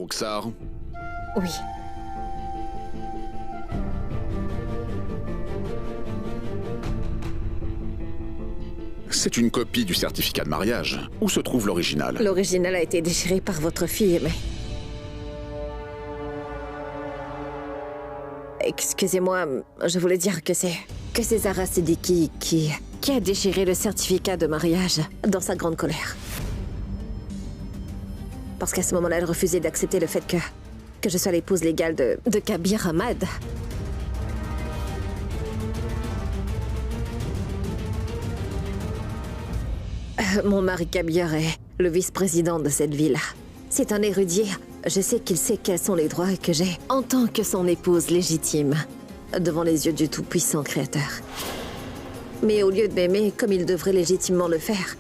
Roxar? Oui. C'est une copie du certificat de mariage. Où se trouve l'original? L'original a été déchiré par votre fille, mais... Excusez-moi, je voulais dire que c'est Zara Siddiqui qui a déchiré le certificat de mariage dans sa grande colère. Parce qu'à ce moment-là, elle refusait d'accepter le fait que je sois l'épouse légale de Kabir Ahmad. Mon mari Kabir est le vice-président de cette ville. C'est un érudit. Je sais qu'il sait quels sont les droits que j'ai en tant que son épouse légitime, devant les yeux du Tout-Puissant Créateur. Mais au lieu de m'aimer comme il devrait légitimement le faire,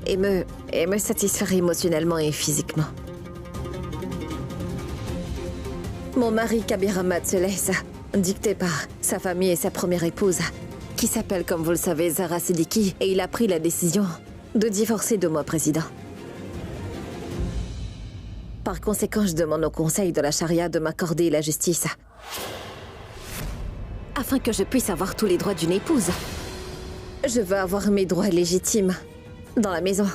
et me satisfaire émotionnellement et physiquement. Mon mari Kabir Ahmad se laisse dicter par sa famille et sa première épouse, qui s'appelle, comme vous le savez, Zara Siddiqui, et il a pris la décision de divorcer de moi, président. Par conséquent, je demande au conseil de la charia de m'accorder la justice, afin que je puisse avoir tous les droits d'une épouse. Je veux avoir mes droits légitimes, dans la maison,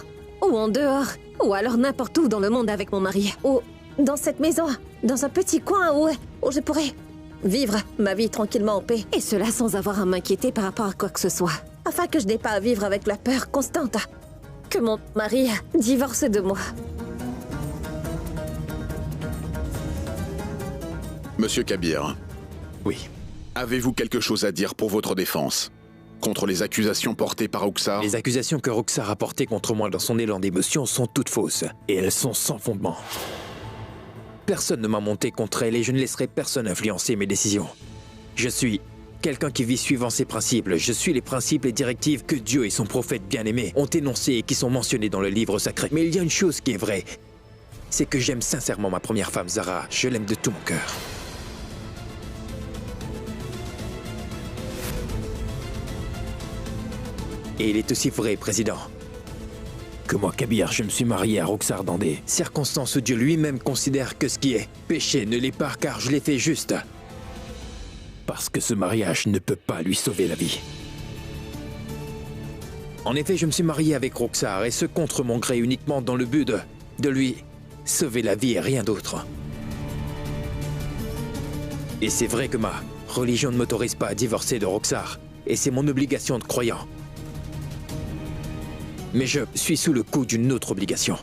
ou en dehors, ou alors n'importe où dans le monde avec mon mari, ou dans cette maison, dans un petit coin où je pourrais vivre ma vie tranquillement en paix, et cela sans avoir à m'inquiéter par rapport à quoi que ce soit, afin que je n'ai pas à vivre avec la peur constante que mon mari divorce de moi. Monsieur Kabir. Oui. Avez-vous quelque chose à dire pour votre défense contre les accusations portées par Roxar? Les accusations que Roxar a portées contre moi dans son élan d'émotion sont toutes fausses, et elles sont sans fondement. Personne ne m'a monté contre elle et je ne laisserai personne influencer mes décisions. Je suis quelqu'un qui vit suivant ses principes. Je suis les principes et directives que Dieu et son prophète bien-aimé ont énoncés et qui sont mentionnés dans le livre sacré. Mais il y a une chose qui est vraie, c'est que j'aime sincèrement ma première femme, Zara. Je l'aime de tout mon cœur. Et il est aussi vrai, Président, que moi, Kabir, je me suis marié à Roxar dans des circonstances où Dieu lui-même considère que ce qui est péché ne l'est pas, car je l'ai fait juste. Parce que ce mariage ne peut pas lui sauver la vie. En effet, je me suis marié avec Roxar, et ce contre mon gré, uniquement dans le but de lui sauver la vie et rien d'autre. Et c'est vrai que ma religion ne m'autorise pas à divorcer de Roxar, et c'est mon obligation de croyant. Mais je suis sous le coup d'une autre obligation.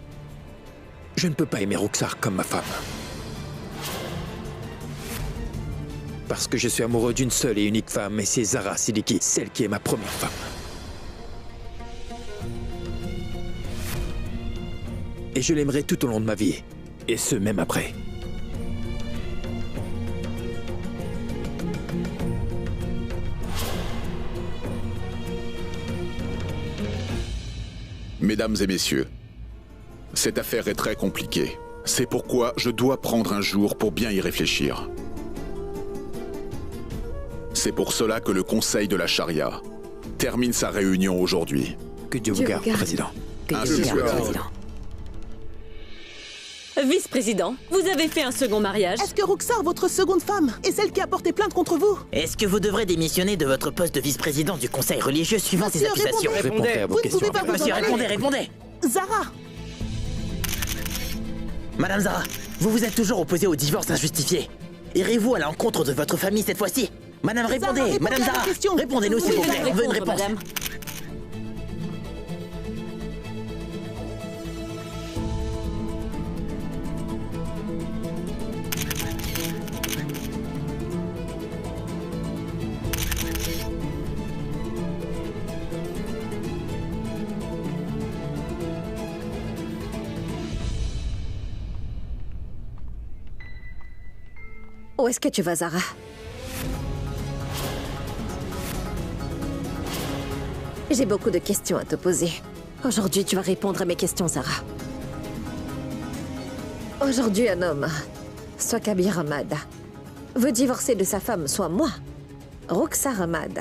Je ne peux pas aimer Roxar comme ma femme. Parce que je suis amoureux d'une seule et unique femme, et c'est Zara Siddiqui, celle qui est ma première femme. Et je l'aimerai tout au long de ma vie, et ce même après. Mesdames et messieurs, cette affaire est très compliquée. C'est pourquoi je dois prendre un jour pour bien y réfléchir. C'est pour cela que le Conseil de la Charia termine sa réunion aujourd'hui. Que Dieu vous garde, Président. Que Dieu vous garde, Président. Vice-président, vous avez fait un second mariage. Est-ce que Roxar, votre seconde femme, est celle qui a porté plainte contre vous? Est-ce que vous devrez démissionner de votre poste de vice-président du conseil religieux suivant ces accusations? Répondez à vos questions. Monsieur, répondez. Zara! Madame Zara, vous vous êtes toujours opposée au divorce injustifié. Irez-vous à l'encontre de votre famille cette fois-ci? Madame, répondez! Zara, Madame répondez à Zara, la question. répondez-nous s'il vous plaît. On veut une réponse. Madame. Où est-ce que tu vas, Zara? J'ai beaucoup de questions à te poser. Aujourd'hui, tu vas répondre à mes questions, Zara. Aujourd'hui, un homme, soit Kabir Ahmad, veut divorcer de sa femme, soit moi, Roxar Ahmad.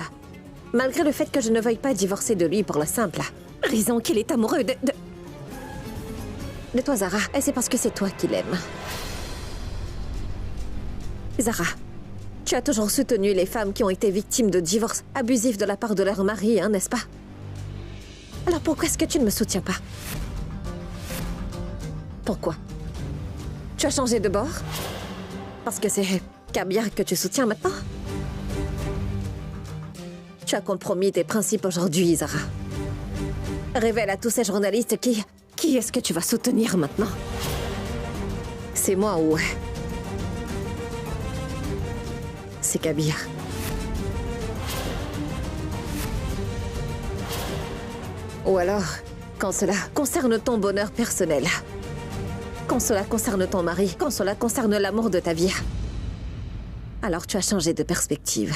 Malgré le fait que je ne veuille pas divorcer de lui pour la simple raison qu'il est amoureux de... de toi, Zara, et c'est parce que c'est toi qui l'aimes. Zara, tu as toujours soutenu les femmes qui ont été victimes de divorces abusifs de la part de leur mari, hein, n'est-ce pas? Alors pourquoi est-ce que tu ne me soutiens pas? Pourquoi? Tu as changé de bord? Parce que c'est Kabir que tu soutiens maintenant? Tu as compromis tes principes aujourd'hui, Zara. Révèle à tous ces journalistes qui est-ce que tu vas soutenir maintenant? C'est moi ou... c'est Kabir. Ou alors, quand cela concerne ton bonheur personnel, quand cela concerne ton mari, quand cela concerne l'amour de ta vie, alors tu as changé de perspective.